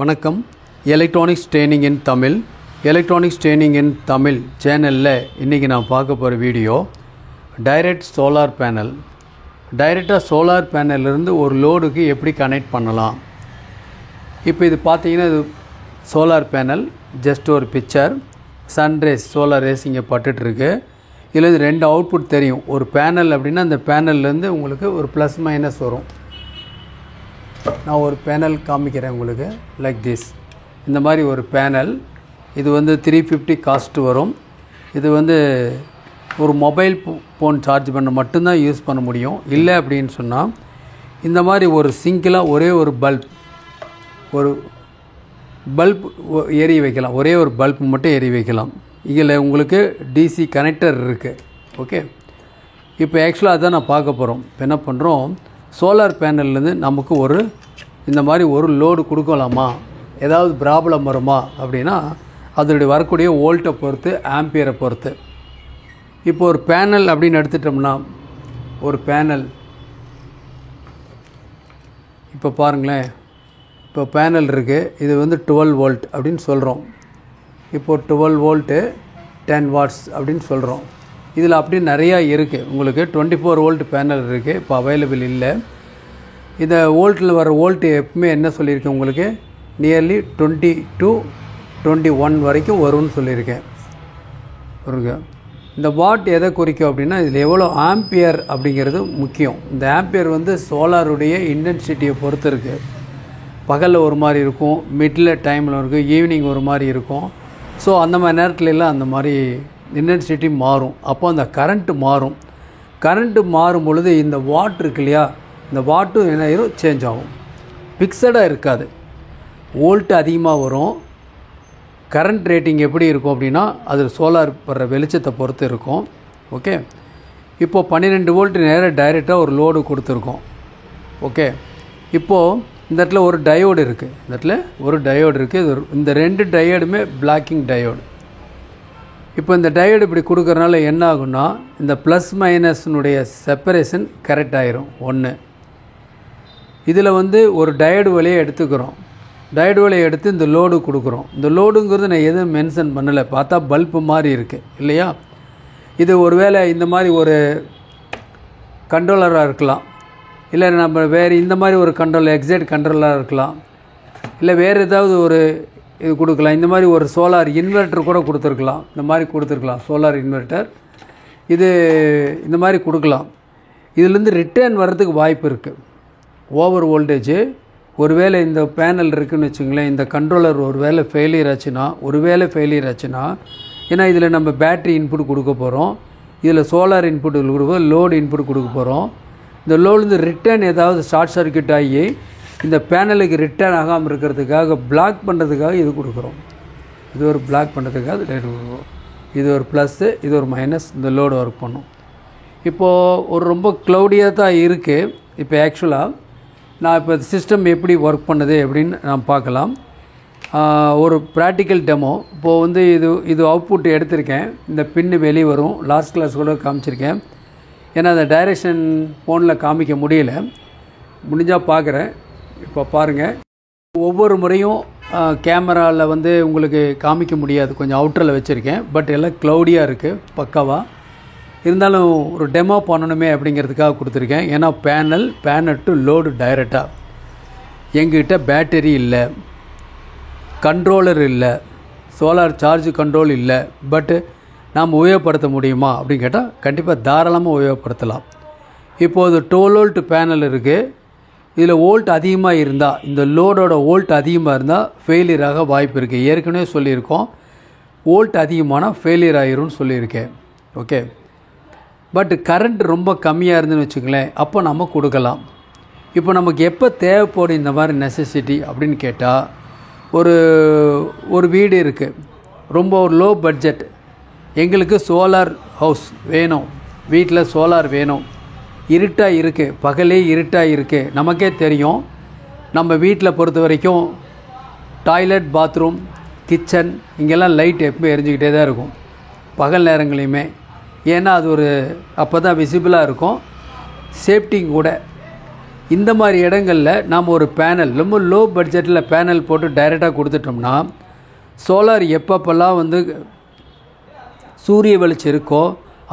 வணக்கம். Electronics training இன் தமிழ் சேனலில் இன்றைக்கி நான் பார்க்க போகிற வீடியோ டைரக்ட் சோலார் பேனல். டைரெக்டாக சோலார் பேனல்லேருந்து ஒரு லோடுக்கு எப்படி கனெக்ட் பண்ணலாம். இப்போ இது பார்த்தீங்கன்னா இது சோலார் பேனல். ஜஸ்ட் ஒரு பிக்சர். சன்ரேஸ் சோலார் ரேஸ் இங்கே பட்டுட்ருக்கு. இதில் இது ரெண்டு அவுட்புட் தெரியும். ஒரு பேனல் அப்படின்னா அந்த பேனல்லேருந்து உங்களுக்கு ஒரு ப்ளஸ் மைனஸ் வரும். நான் ஒரு பேனல் காமிக்கிறேன் உங்களுக்கு. Like this. இந்த மாதிரி ஒரு பேனல். இது வந்து 350 காஸ்ட் வரும். இது வந்து ஒரு மொபைல் ஃபோன் சார்ஜ் பண்ண மட்டும்தான் யூஸ் பண்ண முடியும். இல்லை அப்படின்னு சொன்னால் இந்த மாதிரி ஒரு சிங்கிளாக ஒரே ஒரு பல்ப் எரிய வைக்கலாம். ஒரே ஒரு பல்ப் மட்டும் எரிய வைக்கலாம். இதில் உங்களுக்கு டிசி கனெக்டர் இருக்குது. ஓகே, இப்போ ஆக்சுவலாக அதான் நான் பார்க்க போகிறோம். இப்போ என்ன பண்ணுறோம், சோலார் பேனல்லேருந்து நமக்கு இந்த மாதிரி ஒரு லோடு கொடுக்கலாமா, ஏதாவது ப்ராப்ளம் வருமா அப்படின்னா அதனுடைய வரக்கூடிய வோல்ட்டை பொறுத்து, ஆம்பியரை பொறுத்து. இப்போ ஒரு பேனல் அப்படின்னு எடுத்துட்டோம்னா ஒரு பேனல் இப்போ பாருங்களேன். இப்போ பேனல் இருக்குது. இது வந்து 12 வோல்ட் அப்படின்னு சொல்கிறோம். இப்போது 12 வோல்ட்டு 10 வாட்ஸ் அப்படின்னு சொல்கிறோம். இதில் அப்படி நிறையா இருக்குது. உங்களுக்கு 24 வோல்ட் பேனல் இருக்குது. இப்போ அவைலபிள் இல்லை. இந்த வோல்ட்டில் வர வோல்ட்டு எப்பவுமே என்ன சொல்லியிருக்கேன் உங்களுக்கு, நியர்லி 20 to 21 வரைக்கும் வரும்னு சொல்லியிருக்கேன். இந்த வாட் எதை குறிக்கும் அப்படின்னா இதில் எவ்வளோ ஆம்பியர் அப்படிங்கிறது முக்கியம். இந்த ஆம்பியர் வந்து சோலாருடைய இன்டென்சிட்டியை பொறுத்து இருக்குது. பகலில் ஒரு மாதிரி இருக்கும், மிடில் டைமில் இருக்குது, ஈவினிங் ஒரு மாதிரி இருக்கும். ஸோ அந்த மாதிரி நேரத்துலலாம் அந்த மாதிரி இன்டென்சிட்டி மாறும். அப்போ அந்த கரண்ட்டு மாறும். கரண்ட்டு மாறும் பொழுது இந்த வாட் இருக்கு இல்லையா, இந்த வாட்டும் என்ன ஆயிரும், சேஞ்ச் ஆகும். ஃபிக்ஸடாக இருக்காது. வோல்ட்டு அதிகமாக வரும். கரண்ட் ரேட்டிங் எப்படி இருக்கும் அப்படின்னா அது சோலார் வர்ற வெளிச்சத்தை பொறுத்து இருக்கும். ஓகே, இப்போது 12 வோல்ட் நேராக டைரெக்டாக ஒரு லோடு கொடுத்துருக்கோம். ஓகே, இப்போது இந்த இடத்துல ஒரு டயோடு இருக்குது. இந்த ரெண்டு டயோடுமே பிளாக்கிங் டயோடு. இப்போ இந்த டயோடு இப்படி கொடுக்கறனால என்ன ஆகுன்னா இந்த ப்ளஸ் மைனஸ்னுடைய செப்பரேஷன் கரெக்ட் ஆயிரும். ஒன்று, இதில் வந்து ஒரு டயோடு வழியை எடுத்துக்கிறோம். டயோடு வழியை எடுத்து இந்த லோடு கொடுக்குறோம். இந்த லோடுங்கிறது நான் எதுவும் மென்ஷன் பண்ணலை. பார்த்தா பல்பு மாதிரி இருக்குது இல்லையா. இது ஒருவேளை இந்த மாதிரி ஒரு கண்ட்ரோலராக இருக்கலாம், இல்லை நம்ம வேறு இந்த மாதிரி ஒரு எக்ஸைட் கண்ட்ரோலராக இருக்கலாம், இல்லை வேறு ஏதாவது ஒரு இது கொடுக்கலாம். இந்த மாதிரி ஒரு சோலார் இன்வெர்ட்டர் கூட கொடுத்துருக்கலாம். இந்த மாதிரி கொடுத்துருக்கலாம் சோலார் இன்வெர்ட்டர். இது இந்த மாதிரி கொடுக்கலாம். இதிலேருந்து ரிட்டர்ன் வர்றதுக்கு வாய்ப்பு இருக்குது. ஓவர் வோல்டேஜ் ஒருவேளை இந்த பேனல் இருக்குதுன்னு வச்சுங்களேன், இந்த கண்ட்ரோலர் ஒருவேளை ஃபெயிலியர் ஆச்சுன்னா, ஏன்னா இதில் நம்ம பேட்ரி இன்புட் கொடுக்க போகிறோம், இதில் சோலார் இன்புட் கொடுக்க, லோடு இன்புட் கொடுக்க போகிறோம். இந்த லோடுலேருந்து ரிட்டர்ன் ஏதாவது ஷார்ட் சர்க்யூட் ஆகி இந்த பேனலுக்கு ரிட்டர்ன் ஆகாமல் இருக்கிறதுக்காக பிளாக் பண்ணுறதுக்காக இது கொடுக்குறோம். இது ஒரு பிளாக் பண்ணுறதுக்காக கொடுக்குறோம். இது ஒரு ப்ளஸ்ஸு, இது ஒரு மைனஸ். இந்த லோடு ஒர்க் பண்ணும். இப்போது ஒரு ரொம்ப க்ளவுடியாக தான் இருக்குது. இப்போ ஆக்சுவலாக நான் இப்போ சிஸ்டம் எப்படி ஒர்க் பண்ணுது அப்படின்னு நான் பார்க்கலாம். ஒரு ப்ராக்டிக்கல் டெமோ. இப்போது வந்து இது அவுட்புட் எடுத்திருக்கேன். இந்த பின்னு வெளியே வரும். லாஸ்ட் கிளாஸ் கூட காமிச்சிருக்கேன். ஏன்னா அந்த டைரெக்ஷன் ஃபோனில் காமிக்க முடியல. முடிஞ்சால் பார்க்குறேன். இப்போ பாருங்கள். ஒவ்வொரு முறையும் கேமராவில் வந்து உங்களுக்கு காமிக்க முடியாது, கொஞ்சம் அவுட்டரில் வச்சுருக்கேன். பட் எல்லாம் க்ளவுடியாக இருக்குது பக்காவாக. இருந்தாலும் ஒரு டெமோ பண்ணணுமே அப்படிங்கிறதுக்காக கொடுத்துருக்கேன். ஏன்னா பேனல் டு லோடு டைரெக்டாக. எங்ககிட்ட பேட்டரி இல்லை, கண்ட்ரோலர் இல்லை, சோலார் சார்ஜ் கண்ட்ரோல் இல்லை. பட்டு நாம் உபயோகப்படுத்த முடியுமா அப்படின்னு கேட்டால் கண்டிப்பாக தாராளமாக உபயோகப்படுத்தலாம். இப்போது 12 வோல்ட் பேனல் இருக்குது. இதில் வோல்ட் அதிகமாக இருந்தால், இந்த லோடோட வோல்ட் அதிகமாக இருந்தால் ஃபெயிலியர் ஆக வாய்ப்பு இருக்குது. ஏற்கனவே சொல்லியிருக்கோம், வோல்ட் அதிகமானால் ஃபெயிலியர் ஆகிரும்னு சொல்லியிருக்கேன். ஓகே, பட் கரண்ட் ரொம்ப கம்மியாக இருந்துன்னு வச்சுங்களேன், அப்போ நம்ம கொடுக்கலாம். இப்போ நமக்கு எப்போ தேவைப்படும் இந்த மாதிரி நெசசிட்டி அப்படின்னு கேட்டால், ஒரு வீடு இருக்குது, ரொம்ப ஒரு லோ பட்ஜெட், எங்களுக்கு சோலார் ஹவுஸ் வேணும், வீட்டில் சோலார் வேணும், இருட்டாக இருக்குது, பகலே இருட்டாக இருக்குது. நமக்கே தெரியும், நம்ம வீட்டில் பொறுத்த வரைக்கும் டாய்லெட், பாத்ரூம், கிச்சன் இங்கெல்லாம் லைட் எப்போ எரிஞ்சிக்கிட்டே தான் இருக்கும் பகல் நேரங்களையுமே. ஏன்னா அது அப்போ தான் விசிபிளாக இருக்கும், சேஃப்டிங் கூட. இந்த மாதிரி இடங்களில் நாம் ஒரு பேனல் ரொம்ப லோ பட்ஜெட்டில் பேனல் போட்டு டைரெக்டாக கொடுத்துட்டோம்னா சோலார் எப்பப்பெல்லாம் வந்து சூரிய வெளிச்சம் இருக்கோ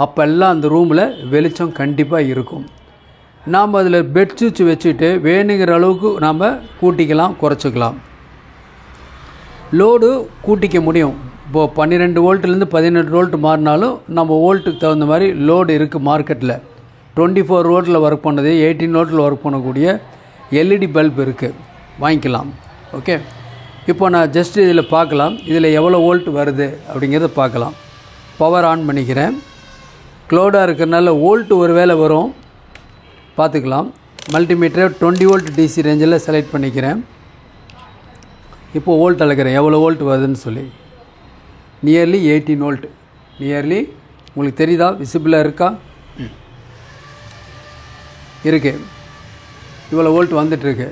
அப்போல்லாம் அந்த ரூமில் வெளிச்சம் கண்டிப்பாக இருக்கும். நாம் அதில் பெட் சுவிட்ச் வச்சுட்டு வேணுங்கிற அளவுக்கு நாம் கூட்டிக்கலாம், குறைச்சிக்கலாம். லோடு கூட்டிக்க முடியும். இப்போது 12 வோல்ட்லேருந்து 18 வோல்ட் மாறினாலும் நம்ம வோல்ட்டுக்கு தகுந்த மாதிரி லோடு இருக்குது மார்க்கெட்டில். 24 வோல்ட்டில் ஒர்க் பண்ணது, 18 வோல்ட்டில் ஒர்க் பண்ணக்கூடிய எல்இடி பல்ப் இருக்குது, வாங்கிக்கலாம். ஓகே, இப்போ நான் ஜஸ்ட் இதில் பார்க்கலாம், இதில் எவ்வளோ வோல்ட் வருது அப்படிங்கிறத பார்க்கலாம். பவர் ஆன் பண்ணிக்கிறேன். க்ளோடாக இருக்கிறனால வோல்ட்டு ஒரு வேளை வரும், பார்த்துக்கலாம். மல்டிமீட்டரை 20 வோல்ட் டிசி ரேஞ்சில் செலக்ட் பண்ணிக்கிறேன். இப்போது வோல்ட் அளக்கிறேன், எவ்வளோ வோல்ட் வருதுன்னு சொல்லி. Nearly 18 volt. நியர்லி உங்களுக்கு தெரியுதா, விசிபிளாக இருக்கா? இருக்குது, இவ்வளோ வோல்ட் வந்துட்டுருக்கு.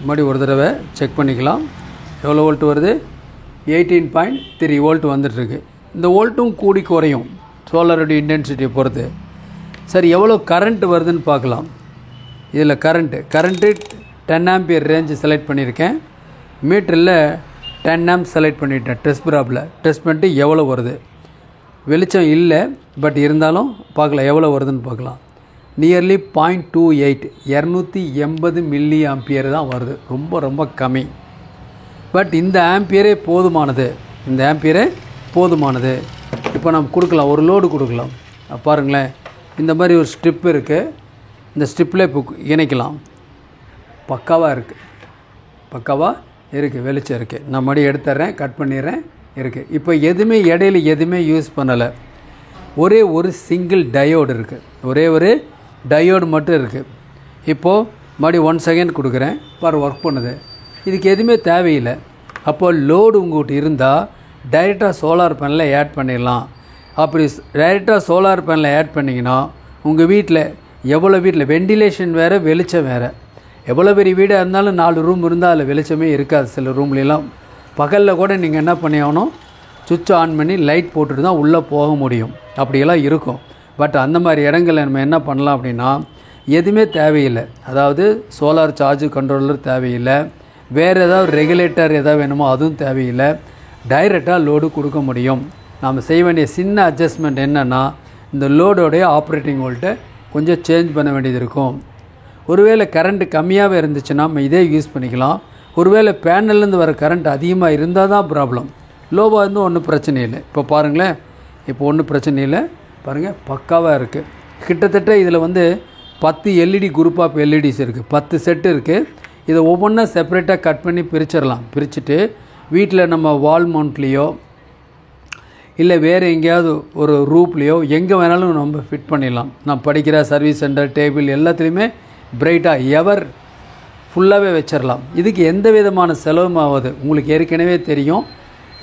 மறுபடியும் ஒரு தடவை செக் பண்ணிக்கலாம். எவ்வளோ வோல்ட் வருது? 18.3 வோல்ட் வந்துட்டுருக்கு. இந்த வோல்ட்டும் கூடி குறையும் சோலாருடைய இன்டென்சிட்டியை பொறுத்து. சரி, எவ்வளோ கரண்ட் வருதுன்னு பார்க்கலாம். இதில் கரண்ட்டு 10 ஆம்பியர் ரேஞ்சு செலக்ட் பண்ணியிருக்கேன். மீட்டரில் 10 ஆம்ப் செலக்ட் பண்ணிட்டேன். டெஸ்ட் ப்ராப்பில் டெஸ்ட் பண்ணிட்டு எவ்வளோ வருது. வெளிச்சம் இல்லை, பட் இருந்தாலும் பார்க்கலாம் எவ்வளோ வருதுன்னு பார்க்கலாம். நியர்லி 0.28 280 மில்லி ஆம்பியர் தான் வருது. ரொம்ப ரொம்ப கம்மி. பட் இந்த ஆம்பியரே போதுமானது, இந்த ஆம்பியரே போதுமானது. இப்போ நம்ம கொடுக்கலாம், ஒரு லோடு கொடுக்கலாம். பாருங்களேன், இந்த மாதிரி ஒரு ஸ்ட்ரிப் இருக்குது. இந்த ஸ்ட்ரிப்பில் இப்போ இணைக்கலாம். பக்காவாக இருக்குது, பக்காவாக இருக்குது, வெளிச்சம் இருக்குது. நான் மறுபடியும் எடுத்துட்றேன், கட் பண்ணிடுறேன், இருக்குது. இப்போ எதுவுமே இடையில எதுவுமே யூஸ் பண்ணலை. ஒரே ஒரு சிங்கிள் டயோடு இருக்குது, ஒரே ஒரு டயோடு மட்டும் இருக்குது. இப்போது மறுபடியும் 1 செகண்ட் கொடுக்குறேன், ஒர்க் பண்ணுது. இதுக்கு எதுவுமே தேவையில்லை. அப்போது லோடு உங்கள்கிட்ட இருந்தால் டைரெக்டாக சோலார் பேனலில் ஆட் பண்ணிடலாம். அப்படி டைரெக்டாக சோலார் பேனலில் ஆட் பண்ணிங்கன்னா உங்கள் வீட்டில் எவ்வளோ வீட்டில் வெண்டிலேஷன் வேறு, வெளிச்சம் வேறு. எவ்வளோ பெரிய வீடாக இருந்தாலும் 4 ரூம் இருந்தால் அதில் வெளிச்சமே இருக்காது. சில ரூம்லாம் பகலில் கூட நீங்கள் என்ன பண்ணி ஆகணும், சுவிட்ச் ஆன் பண்ணி லைட் போட்டுட்டு தான் உள்ளே போக முடியும். அப்படியெல்லாம் இருக்கும். பட் அந்த மாதிரி இடங்களில் நம்ம என்ன பண்ணலாம் அப்படின்னா, எதுவுமே தேவையில்லை. அதாவது சோலார் சார்ஜ் கண்ட்ரோலர் தேவையில்லை, வேறு ஏதாவது ரெகுலேட்டர் எதாவது வேணுமோ அதுவும் தேவையில்லை. டைரெக்டாக லோடு கொடுக்க முடியும். நாம் செய்ய வேண்டிய சின்ன அட்ஜஸ்ட்மெண்ட் என்னென்னா, இந்த லோடோடைய ஆப்ரேட்டிங் வோல்ட்டை கொஞ்சம் சேஞ்ச் பண்ண வேண்டியது இருக்கும். ஒருவேளை கரண்ட்டு கம்மியாகவே இருந்துச்சுன்னா நம்ம இதே யூஸ் பண்ணிக்கலாம். ஒருவேளை பேனல்லேருந்து வர கரண்ட் அதிகமாக இருந்தால் தான் ப்ராப்ளம். லோவாக இருந்தும் ஒன்றும் பிரச்சனை இல்லை. இப்போ பாருங்களேன், இப்போ ஒன்றும் பிரச்சனை இல்லை. பாருங்கள், பக்காவாக இருக்குது. கிட்டத்தட்ட இதில் வந்து 10 எல்இடி குரூப் ஆஃப் எல்இடிஸ் இருக்குது, 10 செட்டு இருக்குது. இதை ஒவ்வொன்றா செப்பரேட்டாக கட் பண்ணி பிரிச்சிடலாம். பிரிச்சுட்டு வீட்டில் நம்ம வால் மவுண்ட்லேயோ இல்லை வேறு எங்கேயாவது ஒரு ரூப்லேயோ எங்கே வேணாலும் நம்ம ஃபிட் பண்ணிடலாம். நான் படிக்கிற சர்வீஸ் சென்டர், டேபிள் எல்லாத்துலேயுமே பிரைட்டாக எவர் ஃபுல்லாகவே வச்சிடலாம். இதுக்கு எந்த விதமான செலவும் ஆகாது. உங்களுக்கு ஏற்கனவே தெரியும்,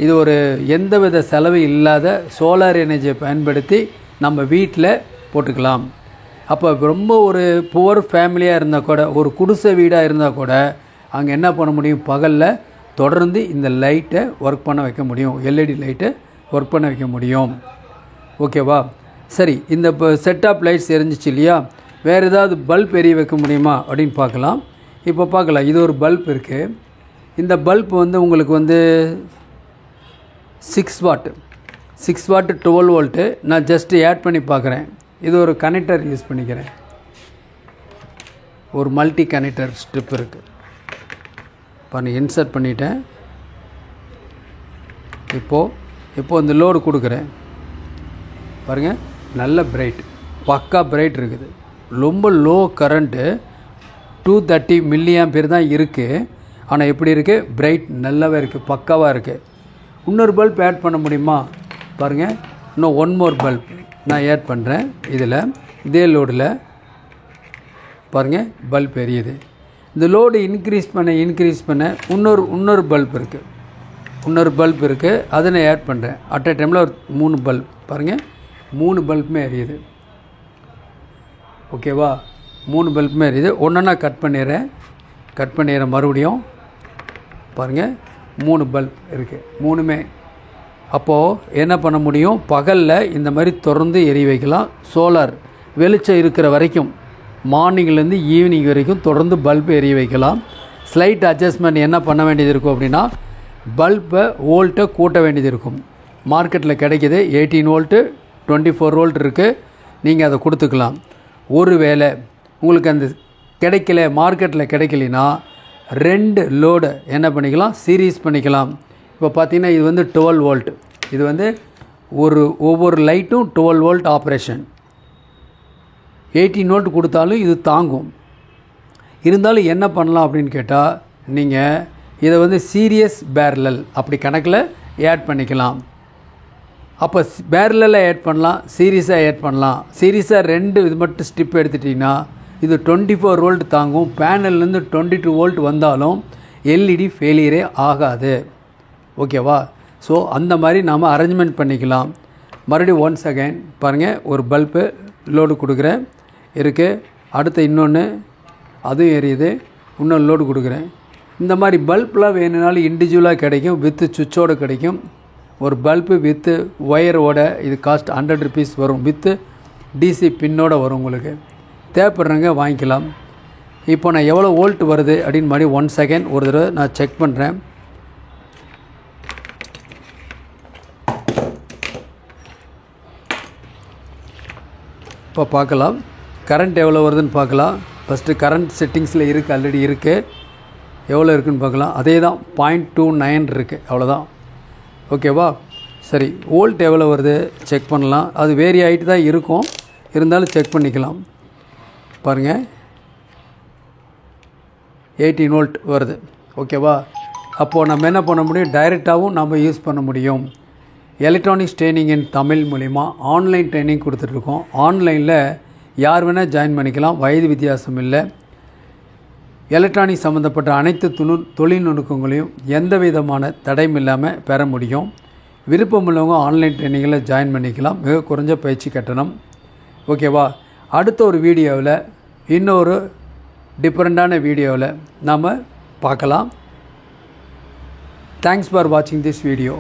இது ஒரு எந்த வித செலவு இல்லாத சோலார் எனர்ஜியை பயன்படுத்தி நம்ம வீட்டில் போட்டுக்கலாம். அப்போ ரொம்ப ஒரு புவர் ஃபேமிலியாக இருந்தால் கூட, ஒரு குடிசை வீடாக இருந்தால் கூட அங்கே என்ன பண்ண முடியும், பகலில் தொடர்ந்து இந்த லைட்டை ஒர்க் பண்ண வைக்க முடியும், எல்இடி லைட்டை ஒர்க் பண்ண வைக்க முடியும். ஓகேவா? சரி, இந்த இப்போ செட் ஆஃப் லைட்ஸ் எரிஞ்சிச்சு இல்லையா, வேறு ஏதாவது பல்ப் எரிய வைக்க முடியுமா அப்படின்னு பார்க்கலாம். இப்போ பார்க்கலாம், இது ஒரு பல்ப் இருக்குது. இந்த பல்ப் வந்து உங்களுக்கு வந்து 6 வாட் 12 வோல்ட்டு. நான் ஜஸ்ட்டு ஆட் பண்ணி பார்க்குறேன். இது ஒரு கனெக்டர் யூஸ் பண்ணிக்கிறேன். ஒரு மல்டி கனெக்டர் ஸ்ட்ரிப் இருக்குது. பாருங்கள், இன்சர்ட் பண்ணிட்டேன். இப்போது இந்த லோடு கொடுக்குறேன். பாருங்கள், நல்ல பிரைட், பக்கா பிரைட் இருக்குது. ரொம்ப லோ கரண்ட்டு 230 மில்லி ஆம்பியர் தான் இருக்குது. ஆனால் எப்படி இருக்குது, பிரைட் நல்லாவே இருக்குது, பக்காவாக இருக்குது. இன்னொரு பல்ப் ஆட் பண்ண முடியுமா பாருங்கள். இன்னும் 1 மோர் பல்ப் நான் ஆட் பண்ணுறேன். இதில் இதே லோடில் பாருங்கள், பல்ப் எரியுது. இந்த லோடு இன்க்ரீஸ் பண்ண இன்னொரு பல்ப் இருக்குது. அதை நான் ஆட் பண்ணுறேன். அட் அ டைமில் ஒரு 3 பல்ப் பாருங்கள், 3 பல்புமே எரியுது. ஓகேவா? 3 பல்புமே எரியுது. ஒன்றா கட் பண்ணிடுறேன் மறுபடியும். பாருங்கள், 3 பல்ப் இருக்குது. 3மே அப்போது என்ன பண்ண முடியும், பகலில் இந்த மாதிரி தொடர்ந்து எரிய வைக்கலாம். சோலார் வெளிச்சம் இருக்கிற வரைக்கும் மார்னிங்லேருந்து ஈவினிங் வரைக்கும் தொடர்ந்து பல்பு எரிய வைக்கலாம். ஸ்லைட் அட்ஜஸ்ட்மெண்ட் என்ன பண்ண வேண்டியது இருக்கும் அப்படின்னா, பல்பை வோல்ட்டை கூட்ட வேண்டியது இருக்கும். மார்க்கெட்டில் கிடைக்கிது 18 வோல்ட்டு 24 வோல்ட் இருக்குது, நீங்கள் அதை கொடுத்துக்கலாம். ஒரு வேளை உங்களுக்கு அந்த கிடைக்கல, மார்க்கெட்டில் கிடைக்கலனா 2 லோடு என்ன பண்ணிக்கலாம், சீரீஸ் பண்ணிக்கலாம். இப்போ பார்த்தீங்கன்னா இது வந்து 12 வோல்ட், இது வந்து ஒவ்வொரு லைட்டும் 12 வோல்ட் ஆப்ரேஷன். 18 வோல்ட் கொடுத்தாலும் இது தாங்கும். இருந்தாலும் என்ன பண்ணலாம் அப்படின்னு கேட்டால், நீங்கள் இதை வந்து சீரியஸ் பேரலல் அப்படி கணக்கில் ஆட் பண்ணிக்கலாம். அப்போ பேரலில் ஆட் பண்ணலாம், சீரியஸாக ஆட் பண்ணலாம். சீரியஸாக 2 இது மட்டும் ஸ்டிப் எடுத்துட்டிங்கன்னா இது 24 வோல்ட் தாங்கும். பேனல்லேருந்து 22 வோல்ட் வந்தாலும் எல்இடி ஃபெயிலியரே ஆகாது. ஓகேவா? ஸோ அந்த மாதிரி நாம் அரேஞ்ச்மெண்ட் பண்ணிக்கலாம். மறுபடியும் ஒன்ஸ் அகைன் பாருங்கள், ஒரு பல்பு லோடு கொடுக்குறேன் இருக்குது, அடுத்து இன்னொன்று அதுவும் எரியுது, இன்னொன்று லோடு கொடுக்குறேன். இந்த மாதிரி பல்ப்லாம் வேணுனாலும் இண்டிவிஜுவலாக கிடைக்கும், வித்து சுவிட்சோடு கிடைக்கும். ஒரு பல்பு வித்து ஒயரோட இது காஸ்ட் 100 ருபீஸ் வரும், வித்து டிசி பின்னோடு வரும். உங்களுக்கு தேவைப்படுறவங்க வாங்கிக்கலாம். இப்போ நான் எவ்வளோ வோல்ட் வருது அப்படின்னு மாதிரி 1 செகண்ட் ஒரு தடவை நான் செக் பண்ணுறேன். இப்போ பார்க்கலாம் கரண்ட் எவ்வளோ வருதுன்னு பார்க்கலாம். ஃபஸ்ட்டு கரண்ட் செட்டிங்ஸில் இருக்குது, ஆல்ரெடி இருக்குது, எவ்வளோ இருக்குதுன்னு பார்க்கலாம். அதே தான் 0.29 இருக்குது, அவ்வளோதான். ஓகேவா? சரி, வோல்ட் எவ்வளோ வருது செக் பண்ணலாம். அது வேரி ஆகிட்டு தான் இருக்கும், இருந்தாலும் செக் பண்ணிக்கலாம். பாருங்கள் 18 வோல்ட் வருது. ஓகேவா? அப்போது நம்ம என்ன பண்ண முடியும், டைரெக்டாகவும் நம்ம யூஸ் பண்ண முடியும். எலக்ட்ரானிக்ஸ் ட்ரைனிங் இன் தமிழ் மூலிமா ஆன்லைன் ட்ரைனிங் கொடுத்துட்ருக்கோம். ஆன்லைனில் யார் வேணால் ஜாயின் பண்ணிக்கலாம், வயது வித்தியாசம் இல்லை. எலக்ட்ரானிக் சம்மந்தப்பட்ட அனைத்து தொழில்நுட்பங்களையும் எந்த விதமான தடையும் இல்லாமல் பெற முடியும். விருப்பம் உள்ளவங்க ஆன்லைன் ட்ரைனிங்கில் ஜாயின் பண்ணிக்கலாம், மிக குறைஞ்ச பயிற்சி கட்டணம். ஓகேவா? அடுத்த ஒரு வீடியோவில் இன்னொரு டிஃப்ரெண்ட்டான வீடியோவில் நாம் பார்க்கலாம். தேங்க்ஸ் ஃபார் வாட்சிங் திஸ் வீடியோ.